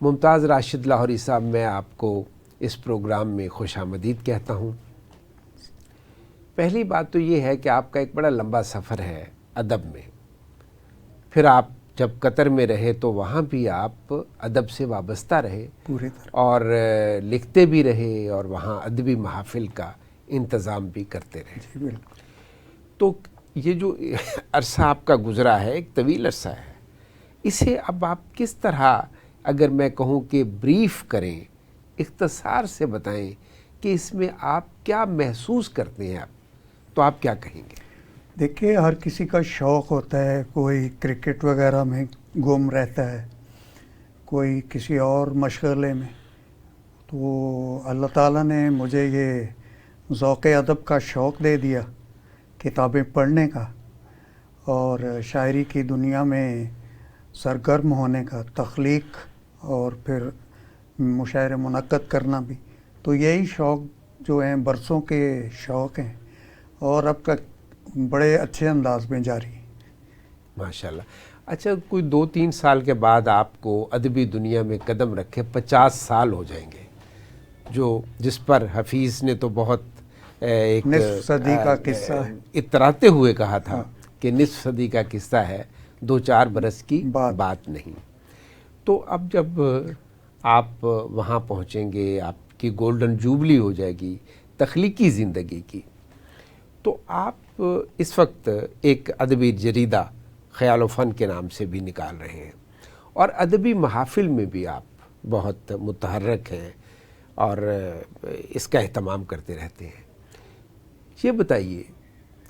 ممتاز راشد لاہوری صاحب، میں آپ کو اس پروگرام میں خوش آمدید کہتا ہوں۔ پہلی بات تو یہ ہے کہ آپ کا ایک بڑا لمبا سفر ہے ادب میں، پھر آپ جب قطر میں رہے تو وہاں بھی آپ ادب سے وابستہ رہے پوری طرح، اور لکھتے بھی رہے اور وہاں ادبی محافل کا انتظام بھی کرتے رہے۔ جی بالکل۔ تو یہ جو عرصہ آپ کا گزرا ہے، ایک طویل عرصہ ہے، اسے اب آپ کس طرح، اگر میں کہوں کہ بریف کریں، اختصار سے بتائیں کہ اس میں آپ کیا محسوس کرتے ہیں تو آپ کیا کہیں گے؟ دیکھیے، ہر کسی کا شوق ہوتا ہے، کوئی کرکٹ وغیرہ میں گم رہتا ہے، کوئی کسی اور مشغلے میں۔ تو اللہ تعالیٰ نے مجھے یہ ذوق ادب کا شوق دے دیا، کتابیں پڑھنے کا اور شاعری کی دنیا میں سرگرم ہونے کا، تخلیق اور پھر مشاعرے منعقد کرنا بھی۔ تو یہی شوق جو ہیں برسوں کے شوق ہیں اور اب تک بڑے اچھے انداز میں جاری ہے۔ ماشاءاللہ۔ اچھا، کوئی 2-3 سال کے بعد آپ کو ادبی دنیا میں قدم رکھے 50 سال ہو جائیں گے، جس پر حفیظ نے تو بہت ایک نصف صدی کا قصہ ہے، اتراتے ہوئے کہا تھا کہ نصف صدی کا قصہ ہے، 2-4 برس کی بات نہیں۔ تو اب جب آپ وہاں پہنچیں گے، آپ کی گولڈن جوبلی ہو جائے گی تخلیقی زندگی کی، تو آپ اس وقت ایک ادبی جریدہ خیال و فن کے نام سے بھی نکال رہے ہیں اور ادبی محافل میں بھی آپ بہت متحرک ہیں اور اس کا اہتمام کرتے رہتے ہیں۔ یہ بتائیے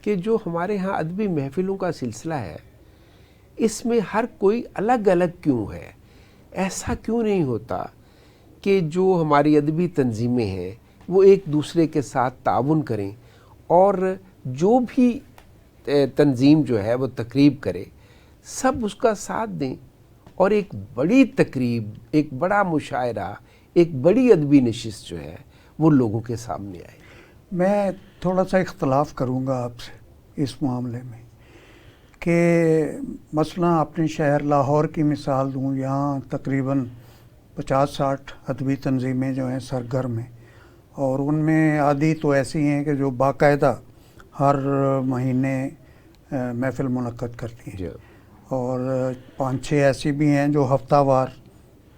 کہ جو ہمارے ہاں ادبی محفلوں کا سلسلہ ہے، اس میں ہر کوئی الگ الگ کیوں ہے؟ ایسا کیوں نہیں ہوتا کہ جو ہماری ادبی تنظیمیں ہیں وہ ایک دوسرے کے ساتھ تعاون کریں اور جو بھی تنظیم جو ہے وہ تقریب کرے، سب اس کا ساتھ دیں اور ایک بڑی تقریب، ایک بڑا مشاعرہ، ایک بڑی ادبی نشست جو ہے وہ لوگوں کے سامنے آئے؟ میں تھوڑا سا اختلاف کروں گا آپ سے اس معاملے میں کہ مثلا اپنے شہر لاہور کی مثال دوں، یہاں تقریباً 50-60 ادبی تنظیمیں جو ہیں سرگرم ہیں، اور ان میں آدھی تو ایسی ہیں کہ جو باقاعدہ ہر مہینے محفل منعقد کرتی ہیں، اور 5-6 ایسی بھی ہیں جو ہفتہ وار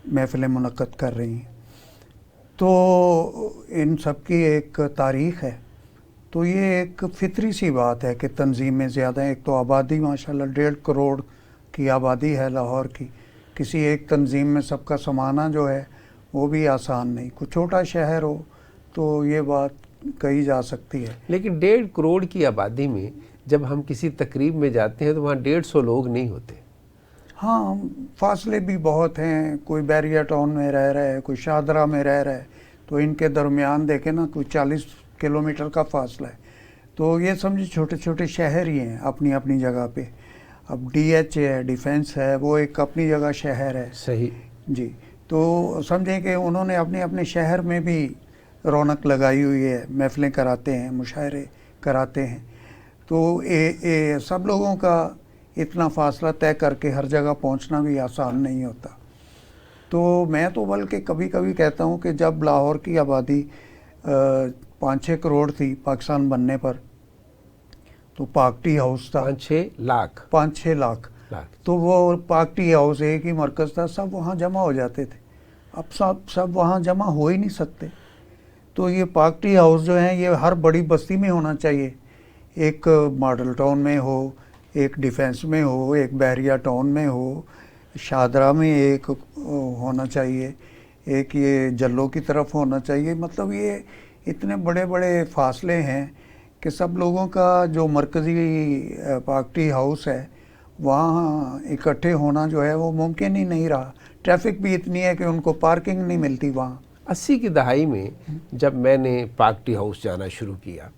محفلیں منعقد کر رہی ہیں۔ تو ان سب کی ایک تاریخ ہے۔ تو یہ ایک فطری سی بات ہے کہ تنظیمیں زیادہ ہیں۔ ایک تو آبادی ماشاءاللہ 1.5 کروڑ کی آبادی ہے لاہور کی، کسی ایک تنظیم میں سب کا سمانا جو ہے وہ بھی آسان نہیں۔ کوئی چھوٹا شہر ہو تو یہ بات کہی جا سکتی ہے، لیکن 1.5 کروڑ کی آبادی میں جب ہم کسی تقریب میں جاتے ہیں تو وہاں 150 لوگ نہیں ہوتے۔ ہاں، فاصلے بھی بہت ہیں، کوئی بیریا ٹاؤن میں رہ رہا ہے، کوئی شاہدرہ میں رہ رہا ہے، تو ان کے درمیان دیکھیں نا کوئی 40 کلومیٹر کا فاصلہ ہے۔ تو یہ سمجھے چھوٹے چھوٹے شہر ہی ہیں اپنی اپنی جگہ پہ۔ اب ڈی ایچ ہے، ڈیفینس ہے، وہ ایک اپنی جگہ شہر ہے۔ صحیح جی، تو سمجھیں کہ انہوں نے اپنے اپنے شہر میں بھی رونق لگائی ہوئی ہے، محفلیں کراتے ہیں، مشاعرے کراتے ہیں۔ تو سب لوگوں کا اتنا فاصلہ طے کر کے ہر جگہ پہنچنا بھی آسان نہیں ہوتا۔ تو میں تو بلکہ کبھی کبھی کہتا ہوں کہ جب لاہور کی آبادی 5-6 کروڑ تھی پاکستان بننے پر، تو پاک ٹی ہاؤس تھا 5-6 لاکھ، تو وہ پاک ٹی ہاؤس ایک ہی مرکز تھا، سب وہاں جمع ہو جاتے تھے۔ اب سب وہاں جمع ہو ہی نہیں سکتے۔ تو یہ پاک ٹی ہاؤس جو ہیں یہ ہر بڑی بستی میں ہونا چاہیے، ایک ماڈل ٹاؤن میں ہو، ایک ڈیفینس میں ہو، ایک بحریہ ٹاؤن میں ہو، شاہدرہ میں ایک ہونا چاہیے، ایک یہ جلوں کی طرف ہونا چاہیے۔ مطلب یہ اتنے بڑے بڑے فاصلے ہیں کہ سب لوگوں کا جو مرکزی پاک ٹی ہاؤس ہے وہاں اکٹھے ہونا جو ہے وہ ممکن ہی نہیں رہا۔ ٹریفک بھی اتنی ہے کہ ان کو پارکنگ نہیں ملتی وہاں۔ 80 کی دہائی میں جب میں نے پاک ٹی ہاؤس جانا شروع کیا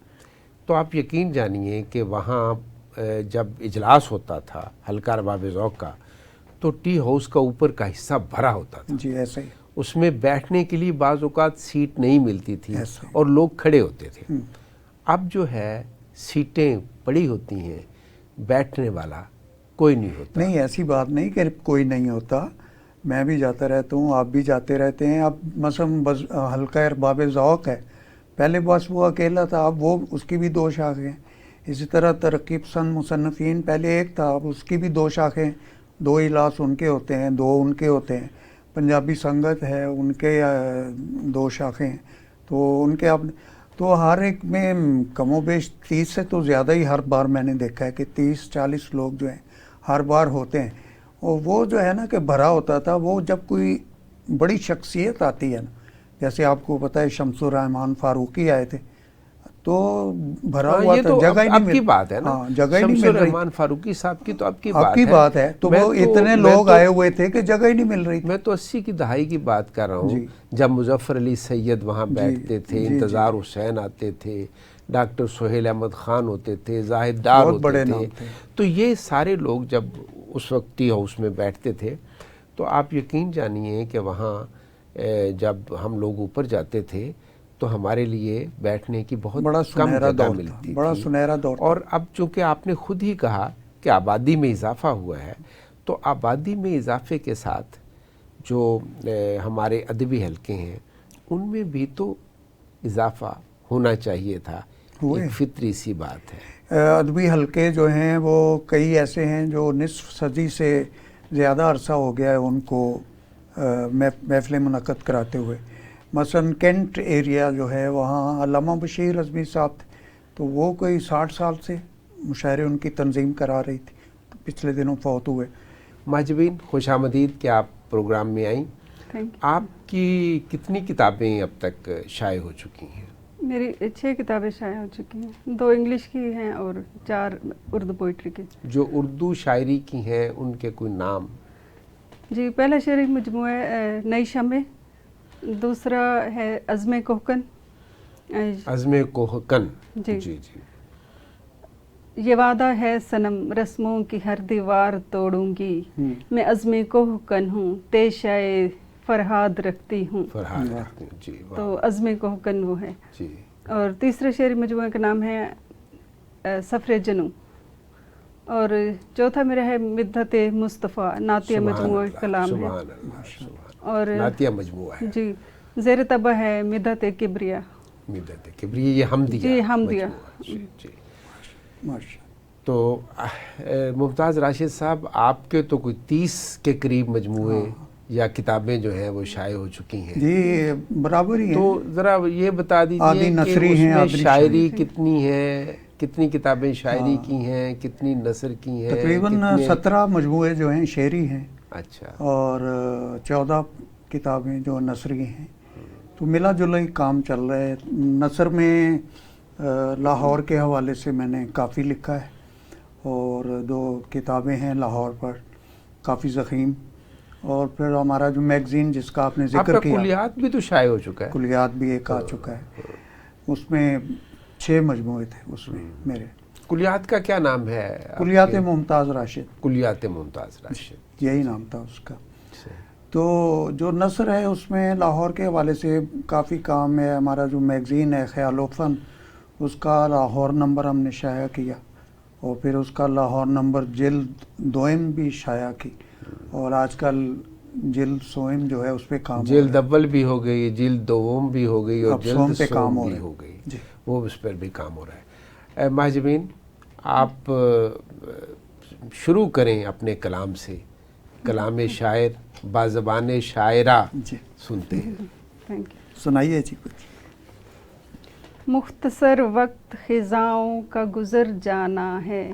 تو آپ یقین جانیے کہ وہاں جب اجلاس ہوتا تھا حلقہ ارباب ذوق کا تو ٹی ہاؤس کا اوپر کا حصہ بھرا ہوتا تھا۔ جی ایسے ہی، اس میں بیٹھنے کے لیے بعض اوقات سیٹ نہیں ملتی تھی اور لوگ کھڑے ہوتے تھے۔ اب جو ہے سیٹیں پڑی ہوتی ہیں، بیٹھنے والا کوئی نہیں ہوتا۔ نہیں ایسی بات نہیں کہ کوئی نہیں ہوتا، میں بھی جاتا رہتا ہوں, آپ بھی جاتے رہتے ہیں. اب مثلا حلقہ ارباب ذوق ہے, پہلے بس وہ اکیلا تھا, اب وہ اس کی بھی 2 شاخیں ہیں. اسی طرح ترقی پسند مصنفین پہلے ایک تھا, اب اس کی بھی 2 شاخیں, 2 اجلاس ان کے ہوتے ہیں, 2 ان کے ہوتے ہیں. پنجابی سنگت ہے, ان کے 2 شاخیں ہیں. تو ان کے اب تو ہر ایک میں کم و بیش 30 سے تو زیادہ ہی ہر بار میں نے دیکھا ہے کہ 30-40 لوگ جو ہیں ہر بار ہوتے ہیں. اور وہ جو ہے نا کہ بھرا ہوتا تھا. وہ جب کوئی بڑی شخصیت آتی ہے نا, جیسے آپ کو پتہ ہے شمس الرحمان فاروقی آئے تھے, تو بھرا ہوا تھا, جگہ ہی نہیں اب کی بات ہے نا, جگہ ہی نہیں مل رہی. شمس الرحمان فاروقی صاحب کی تو اب کی بات ہے. تو وہ اتنے لوگ آئے ہوئے تھے کہ جگہ ہی نہیں مل رہی. میں تو 80 کی دہائی کی بات کر رہا ہوں, جب مظفر علی سید وہاں بیٹھتے تھے, انتظار حسین آتے تھے, ڈاکٹر سہیل احمد خان ہوتے تھے, زاہد ڈار ہوتے تھے. تو یہ سارے لوگ جب اس وقت ٹی ہاؤس میں بیٹھتے تھے, تو آپ یقین جانیے کہ وہاں جب ہم لوگ اوپر جاتے تھے تو ہمارے لیے بیٹھنے کی بہت کم جگہ ملتی تھی. بڑا سنہرا دور. اور اب چونکہ آپ نے خود ہی کہا کہ آبادی میں اضافہ ہوا ہے, تو آبادی میں اضافے کے ساتھ جو ہمارے ادبی حلقے ہیں ان میں بھی تو اضافہ ہونا چاہیے تھا. ایک فطری سی بات ہے. ادبی حلقے جو ہیں وہ کئی ایسے ہیں جو نصف صدی سے زیادہ عرصہ ہو گیا ہے ان کو محفلیں منعقد کراتے ہوئے. مثلا کینٹ ایریا جو ہے وہاں علامہ بشیر ازمی صاحب تھے, تو وہ کوئی 60 سال سے مشاعرے ان کی تنظیم کرا رہی تھی, تو پچھلے دنوں فوت ہوئے. ماجبین خوش آمدید کہ آپ پروگرام میں آئیں. آپ کی کتنی کتابیں اب تک شائع ہو چکی ہیں؟ میری 6 کتابیں شائع ہو چکی ہیں, 2 انگلش کی ہیں اور 4 اردو پوئٹری کی. جو اردو شاعری کی ہیں ان کے کوئی نام؟ جی, پہلا شعری مجموعہ نئی شمع, دوسرا ہے عزم کوہکن. عزم کوہکن, جی جی. یہ وعدہ ہے صنم رسموں کی ہر دیوار توڑوں گی, میں عزم کوہکن ہوں تیشائے فرہاد رکھتی ہوں. فرہاد رکھتی ہوں, جی. تو عزم کوہکن وہ ہے. جی. اور تیسرے شعری مجموعہ کا نام ہے سفر جنوں, اور چوتھا میرا ہے مدحت مصطفیٰ, نعتیہ مجموعہ کلام ہے. اور نعتیہ مجموعہ ہے. جی, زیر طبع ہے مدحت کبریہ. مدحت کبریہ, یہ حمدیہ. جی, حمدیہ. جی. تو ممتاز راشد صاحب, آپ کے تو کوئی 30 کے قریب مجموعے یا کتابیں جو ہیں وہ شائع ہو چکی ہیں. جی, برابر ہی ہیں. تو ذرا یہ بتا دیجئے کہ اس میں شاعری کتنی ہے, کتنی کتابیں شاعری کی ہیں, کتنی نثر کی ہیں؟ تقریباً 17 مجموعے جو ہیں شعری ہیں. اچھا. اور 14 کتابیں جو نثری ہیں. تو ملا جلا ہی کام چل رہا ہے. نثر میں لاہور کے حوالے سے میں نے کافی لکھا ہے, اور 2 کتابیں ہیں لاہور پر, کافی ضخیم. اور پھر ہمارا جو میگزین جس کا آپ نے ذکر کیا, آپ کا کلیات بھی تو شائع ہو چکا ہے. کلیات بھی ایک آ چکا ہے. اس میں 6 مجموعے تھے اس میں میرے. کلیات کا کیا نام ہے؟ کلیات ممتاز راشد. کلیات ممتاز راشد, یہی نام تھا اس کا. تو جو نثر ہے اس میں لاہور کے حوالے سے کافی کام ہے. ہمارا جو میگزین ہے خیال و فن, اس کا لاہور نمبر ہم نے شائع کیا, اور پھر اس کا لاہور نمبر جلد 2 بھی شائع کی, اور آج کل جلد 100 جو ہے اس پہ کام, جلد اول بھی ہو گئی, جلد 2 بھی ہو گئی, اور جلد پہ کام بھی ہو گئی. جی, وہ اس پر بھی کام ہو رہا ہے. ماجبین, آپ شروع کریں اپنے کلام سے. کلام شاعر بازبان شاعرہ سنتے ہیں. سنائیے جی کچھ. مختصر وقت خزاؤں کا گزر جانا ہے,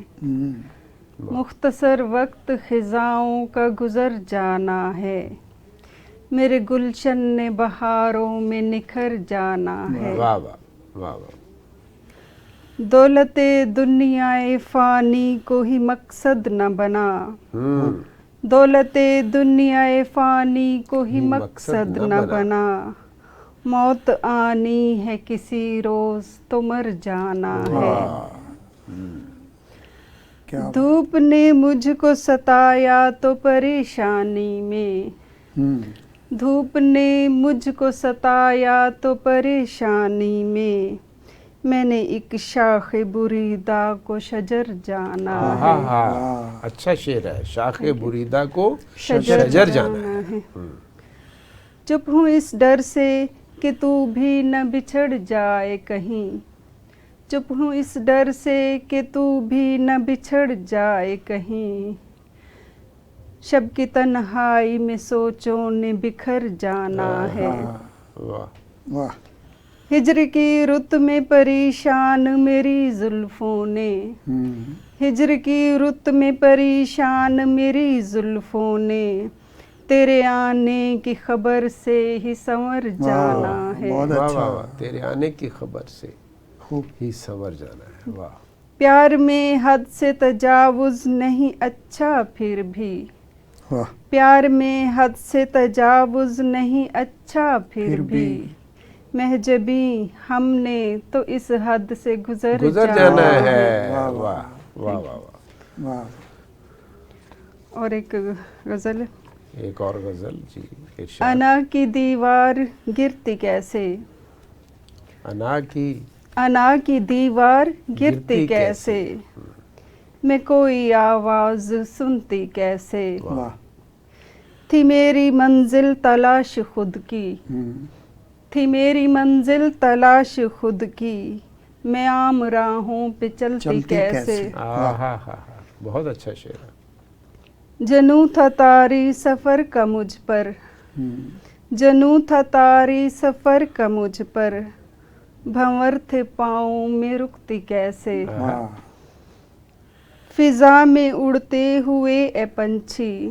مختصر وقت خزاؤں کا گزر جانا ہے, میرے گلشن نے بہاروں میں نکھر جانا ہے. واہ واہ واہ واہ. دولت دنیا فانی کو ہی مقصد نہ بنا, دولت دنیا فانی کو ہی مقصد نہ بنا, موت آنی ہے کسی روز تو مر جانا ہے. دھوپ نے مجھ کو ستایا تو پریشانی میں, دھوپ نے مجھ کو ستایا تو پریشانی میں, میں نے ایک شاخ بریدہ کو شجر جانا ہے. ہاں ہاں اچھا شعر ہے. شاخ بریدہ کو شجر جانا ہے. چپ ہوں اس ڈر سے کہ تو بھی نہ بچھڑ جائے کہیں. چپ ہوں اس ڈر سے کہ تو بھی نہ بچھڑ جائے کہیں. شب کی تنہائی میں سوچوں نے بکھر جانا ہے. واہ واہ. ہجر کی رت میں پریشان میری زلفوں نے. ہجر کی رت میں پریشان میری زلفوں نے. تیرے آنے کی خبر سے ہی سنور جانا ہے. بہت واہ اچھا. واہ واہ. تیرے آنے کی خبر سے ہی سنور جانا ہے. واہ. پیار میں حد سے تجاوز نہیں اچھا پھر بھی. واہ. پیار میں حد سے تجاوز نہیں اچھا پھر بھی. محجبی ہم نے تو اس حد سے گزر جانا ہے. واہ واہ واہ واہ واہ. اور ایک غزل. ایک اور غزل جی ارشاد. انا کی دیوار گرتی کیسے. انا کی دیوار گرتی کیسے. میں کوئی آواز سنتی کیسے. واہ. تھی میری منزل تلاش خود کی. تھی میری منزل تلاش خود کی. میں عام راہوں پہ چلتی کیسے. ہاں ہاں ہاں. بہت اچھا شعر ہے. جنوں تھا طاری سفر کا مجھ پر. جنوں تھا طاری سفر کا مجھ پر. بھنور تھے پاؤں میں رکتی کیسے. فضا میں اڑتے ہوئے اے پنچھی.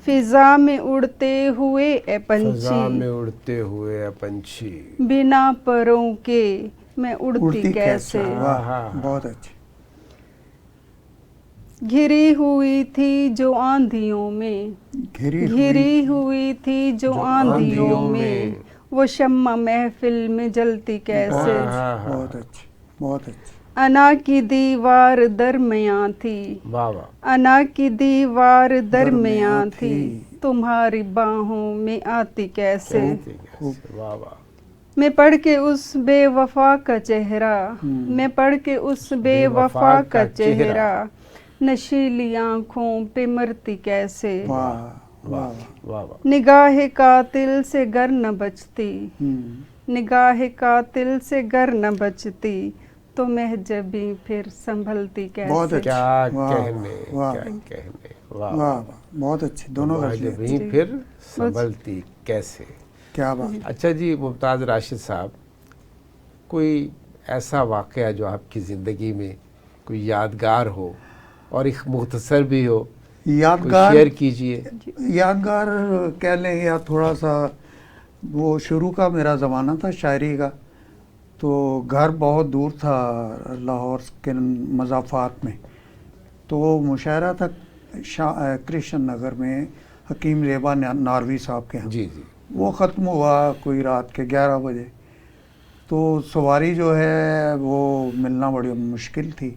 فضا میں اڑتے ہوئے اے پنچھی. فضا میں اڑتے ہوئے پنچھی. بنا پروں کے میں اڑتی کیسے. بہت اچھی. گھری ہوئی تھی جو آندھیوں میں. گھری ہوئی تھی جو آندھیوں میں. وہ شمع محفل میں جلتی کیسے. بہت اچھی. بہت اچھی. انا کی دیوار درمیاں تھی. انا کی دیوار درمیاں تھی. تمہاری باہوں میں آتی کیسے. میں پڑھ کے اس بے وفا کا چہرہ. میں پڑھ کے اس بے وفا کا چہرہ. نشیلی آنکھوں پہ مرتی کیسے. نگاہ قاتل سے گر نہ بچتی. نگاہ قاتل سے گر نہ بچتی. تو محجبی پھر سنبھلتی کیسے. کیا کہنے. واہ. بہت اچھی. دونوں محجبی پھر سنبھلتی کیسے. کیا بات. اچھا جی ممتاز راشد صاحب, کوئی ایسا واقعہ جو آپ کی زندگی میں کوئی یادگار ہو اور ایک مختصر بھی ہو, یادگار شیئر کیجئے. یادگار کہہ لیں یا تھوڑا سا وہ شروع کا میرا زمانہ تھا شاعری کا, تو گھر بہت دور تھا لاہور کے مضافات میں. تو مشاعرہ تھا کرشن نگر میں حکیم زیبا ناروی صاحب کے ہاں. جی جی. وہ ختم ہوا کوئی رات کے 11 بجے. تو سواری جو ہے وہ ملنا بڑی مشکل تھی.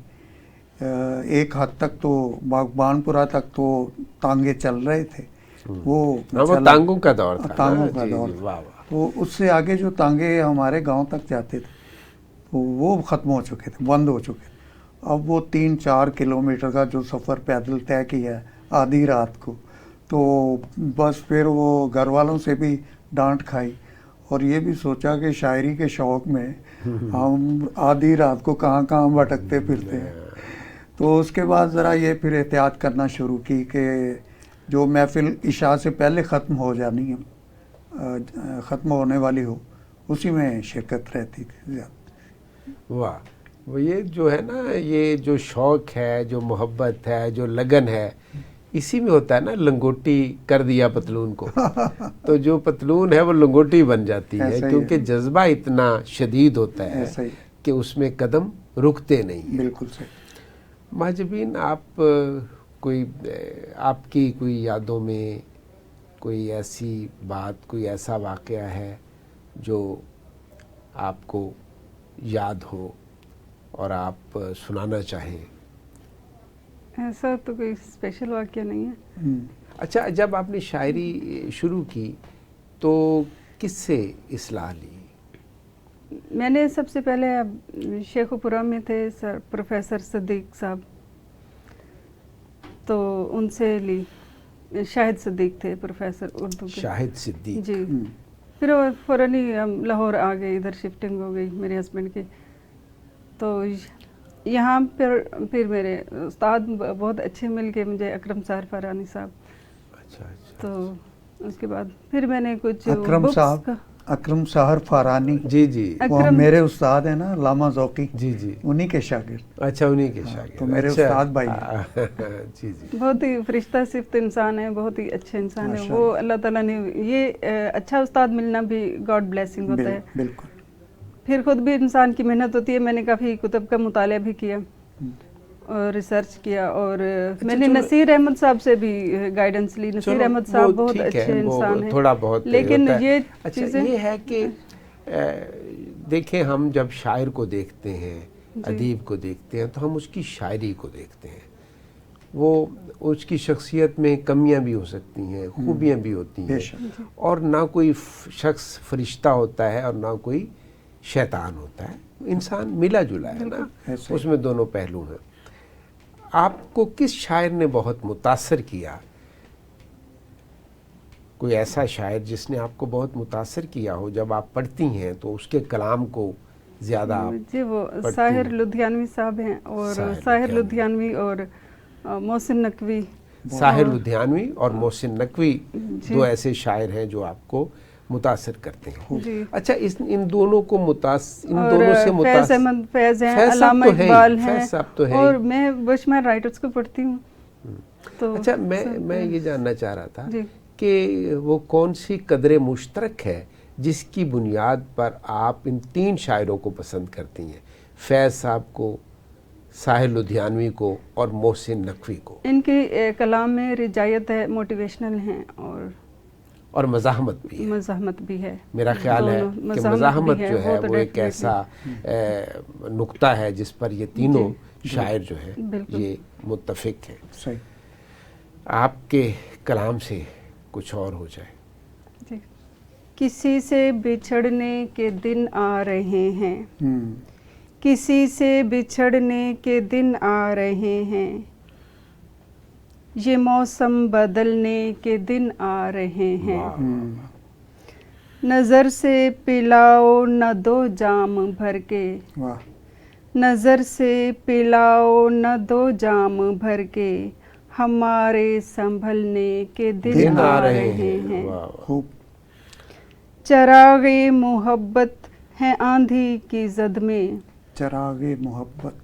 ایک حد تک تو باغبان پورہ تک تو تانگے چل رہے تھے. وہ تانگوں کا دور تھا. تانگوں کا دور. تو اس سے آگے جو تانگے ہمارے گاؤں تک جاتے تھے تو وہ ختم ہو چکے تھے, بند ہو چکے تھے. اب وہ 3-4 کلومیٹر کا جو سفر پیدل طے کیا آدھی رات کو, تو بس پھر وہ گھر والوں سے بھی ڈانٹ کھائی اور یہ بھی سوچا کہ شاعری کے شوق میں ہم آدھی رات کو کہاں کہاں بھٹکتے پھرتے ہیں. تو اس کے بعد ذرا یہ پھر احتیاط کرنا شروع کی کہ جو محفل عشاء سے پہلے ختم ہو جانی ہے, ختم ہونے والی ہو, اسی میں شرکت رہتی تھی زیادہ. واہ. وہ یہ جو ہے نا, یہ جو شوق ہے, جو محبت ہے, جو لگن ہے, اسی میں ہوتا ہے نا. لنگوٹی کر دیا پتلون کو تو جو پتلون ہے وہ لنگوٹی بن جاتی ہے, کیونکہ جذبہ اتنا شدید ہوتا ہے کہ اس میں قدم رکتے نہیں. بالکل صحیح. محجبین, آپ کوئی آپ کی کوئی یادوں میں کوئی ایسی بات, کوئی ایسا واقعہ ہے جو آپ کو یاد ہو اور آپ سنانا چاہیں؟ ایسا تو کوئی اسپیشل واقعہ نہیں ہے. اچھا, جب آپ نے شاعری شروع کی تو کس سے اصلاح لی؟ میں نے سب سے پہلے شیخو پورہ میں تھے سر پروفیسر صدیق صاحب، تو ان سے لی. شاہد صدیق تھے پروفیسر اردو کے. شاہد صدیق. جی. پھر وہ فوراً ہی ہم لاہور آ گئے، ادھر شفٹنگ ہو گئی میرے ہسبینڈ کی. تو یہاں پھر میرے استاد بہت اچھے مل گئے مجھے، اکرم سہر فارانی صاحب. اچھا اچھا. تو اس کے بعد پھر میں نے کچھ اکرم سہر فارانی، جی جی، وہ میرے استاد ہیں نا، علامہ ذوقی. جی جی، انہی کے شاگرد. اچھا، انہی کے شاگرد. تو میرے استاد بھائی ہیں. جی جی. بہت ہی فرشتہ صفت انسان ہے، بہت ہی اچھے انسان ہے وہ. اللہ تعالیٰ نے یہ اچھا استاد ملنا بھی گاڈ بلیسنگ ہوتا ہے. بالکل. پھر خود بھی انسان کی محنت ہوتی ہے. میں نے کافی کتب کا مطالعہ بھی کیا اور ریسرچ کیا، اور میں نے نصیر احمد صاحب سے بھی گائیڈنس لی. نصیر احمد صاحب بہت اچھے انسان ہیں، تھوڑا بہت لیکن یہ اچھا یہ ہے کہ دیکھیں، ہم جب شاعر کو دیکھتے ہیں، ادیب کو دیکھتے ہیں، تو ہم اس کی شاعری کو دیکھتے ہیں. وہ اس کی شخصیت میں کمیاں بھی ہو سکتی ہیں، خوبیاں بھی ہوتی ہیں، اور نہ کوئی شخص فرشتہ ہوتا ہے اور نہ کوئی شیطان ہوتا ہے. انسان ملا جلا ہے نا، اس میں دونوں پہلو ہیں. آپ کو کس شاعر نے بہت متاثر کیا؟ کوئی ایسا شاعر جس نے آپ کو بہت متاثر کیا ہو، جب آپ پڑھتی ہیں تو اس کے کلام کو زیادہ آپ جی وہ ساحر لدھیانوی صاحب ہیں، اور ساحر لدھیانوی اور محسن نقوی. ساحر لدھیانوی اور محسن نقوی دو ایسے شاعر ہیں جو آپ کو متاثر کرتے ہیں. اچھا، ان دونوں کو ان دونوں سے فیض احمد فیض ہیں، علامہ اقبال ہیں، اور میں بشمار رائٹرز کو پڑھتی ہوں. تو اچھا، میں یہ جاننا چاہ رہا تھا کہ وہ کون سی قدر مشترک ہے جس کی بنیاد پر آپ ان تین شاعروں کو پسند کرتی ہیں، فیض صاحب کو، ساحر لدھیانوی کو اور محسن نقوی کو؟ ان کے کلام میں رجایت ہے، موٹیویشنل ہیں، اور مزاحمت بھی ہے. میرا خیال ہے کہ مزاحمت جو ہے وہ ایک ایسا نقطہ ہے جس پر یہ تینوں شاعر جو ہے یہ متفق ہیں. صحیح. آپ کے کلام سے کچھ اور ہو جائے. جی. کسی سے بچھڑنے کے دن آ رہے ہیں، کسی سے بچھڑنے کے دن آ رہے ہیں، یہ موسم بدلنے کے دن آ رہے ہیں. نظر سے پلاؤ نہ دو جام بھر کے، نظر سے پلاؤ نہ دو جام بھر کے، ہمارے سنبھلنے کے دن آ رہے ہیں. چراغ محبت ہے آندھی کی زد میں، چراغ محبت،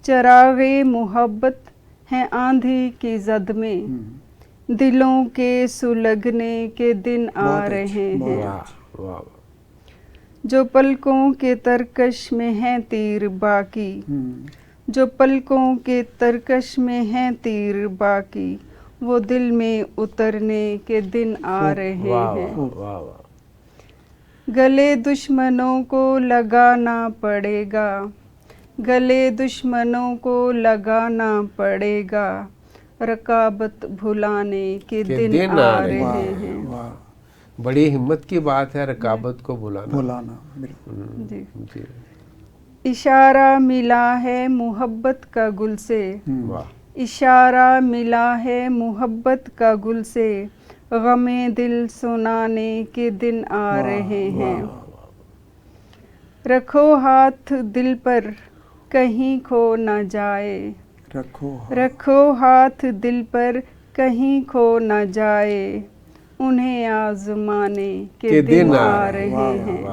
چراغ محبت ہے آندھی کی زد میں، دلوں کے سلگنے کے دن آ رہے ہیں. جو پلکوں کے ترکش میں ہیں تیر باقی، جو پلکوں کے ترکش میں ہیں تیر باقی، وہ دل میں اترنے کے دن آ رہے ہیں. گلے دشمنوں کو لگانا پڑے گا، گلے دشمنوں کو لگانا پڑے گا، رقابت بھلانے کے دن آ رہے ہیں. بڑی ہمت کی بات ہے رقابت کو بھلانا. جی. اشارہ ملا ہے محبت کا گل سے، اشارہ ملا ہے محبت کا گل سے، غم دل سنانے کے دن آ رہے ہیں. رکھو ہاتھ دل پر کہیں کھو نہ جائے، رکھو ہاتھ دل پر کہیں کھو نہ جائے، انہیں آزمانے کے دن آ رہے ہیں.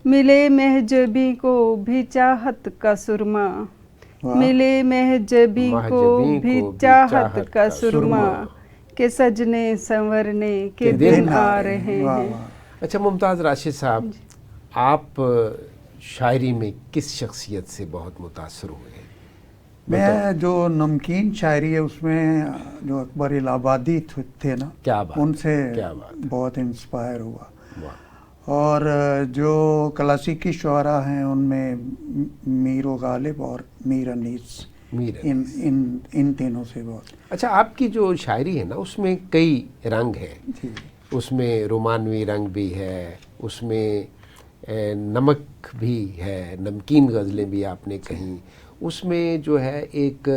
ملے مہجبی کو بھی چاہت کا سرما، ملے مہجبی کو بھی چاہت کا سرما، کہ سجنے سنورنے کے دن آ رہے ہیں. اچھا ممتاز راشد صاحب، آپ شاعری میں کس شخصیت سے بہت متاثر ہوئے؟ میں جو نمکین شاعری ہے اس میں جو اکبر الہ آبادی تھے نا، ان سے بہت انسپائر ہوا. اور جو کلاسیکی شعراء ہیں ان میں میر و غالب اور میر انیس، ان تینوں سے بہت. اچھا، آپ کی جو شاعری ہے نا اس میں کئی رنگ ہیں. اس میں رومانوی رنگ بھی ہے، اس میں نمک بھی ہے، نمکین غزلیں بھی آپ نے کہیں، اس میں جو ہے ایک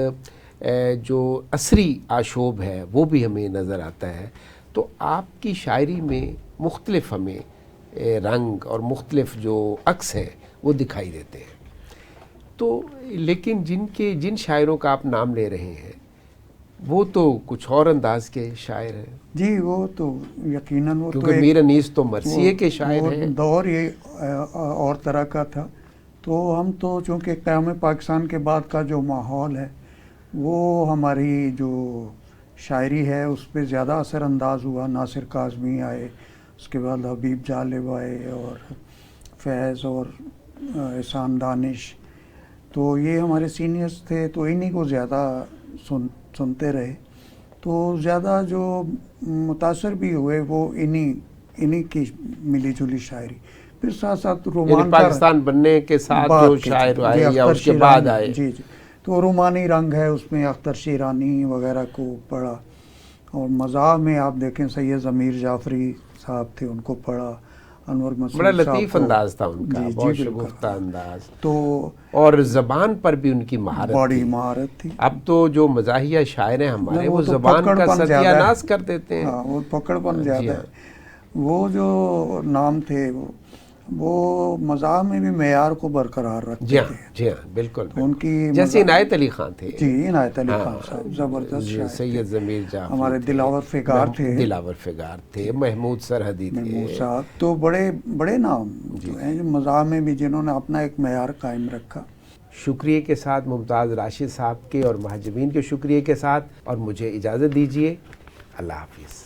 جو عصری آشوب ہے وہ بھی ہمیں نظر آتا ہے. تو آپ کی شاعری میں مختلف ہمیں رنگ اور مختلف جو عکس ہیں وہ دکھائی دیتے ہیں. تو لیکن جن شاعروں کا آپ نام لے رہے ہیں وہ تو کچھ اور انداز کے شاعر ہیں. جی وہ تو یقیناً، وہ کیونکہ میر انیس تو مرثیے کے شاعر ہیں. دور یہ اور طرح کا تھا. تو ہم تو چونکہ قیام پاکستان کے بعد کا جو ماحول ہے وہ ہماری جو شاعری ہے اس پہ زیادہ اثر انداز ہوا. ناصر کاظمی آئے، اس کے بعد حبیب جالب آئے اور فیض اور احسان دانش. تو یہ ہمارے سینئرز تھے، تو انہی کو زیادہ سنتے رہے. تو زیادہ جو متاثر بھی ہوئے وہ انہی کی ملی جلی شاعری. پھر ساتھ ساتھ رومان پاکستان بننے کے ساتھ جو شاعر آئے یا اس کے بعد آئے. جی جی. تو رومانی رنگ ہے اس میں، اختر شیرانی وغیرہ کو پڑھا. اور مزاح میں آپ دیکھیں سید ضمیر جعفری صاحب تھے، ان کو پڑھا. انور مسعود بڑا لطیف انداز تھا ان کا، بہت شگفتہ انداز. تو اور زبان پر بھی ان کی مہارت، بڑی مہارت تھی. اب تو جو مزاحیہ شاعر ہیں ہمارے وہ زبان کا ستیہ ناز کر دیتے ہیں. وہ پکڑ پن زیادہ ہے. وہ جو نام تھے وہ مزاح میں بھی معیار کو برقرار رکھتے تھے. جی ہاں بالکل. ان کی جیسے عنایت علی خان تھے. جی عنایت علی خان صاحب زبردست شاعر. سید ضمیر جعفری، ہمارے دلاور فگار تھے. دلاور فگار تھے. محمود سرحدی تھے. محمود صاحب. تو بڑے نام ہیں جو مزاح میں بھی جنہوں نے اپنا ایک معیار قائم رکھا. شکریہ کے ساتھ ممتاز راشد صاحب کے اور مہاجبین کے شکریہ کے ساتھ، اور مجھے اجازت دیجیے. اللہ حافظ.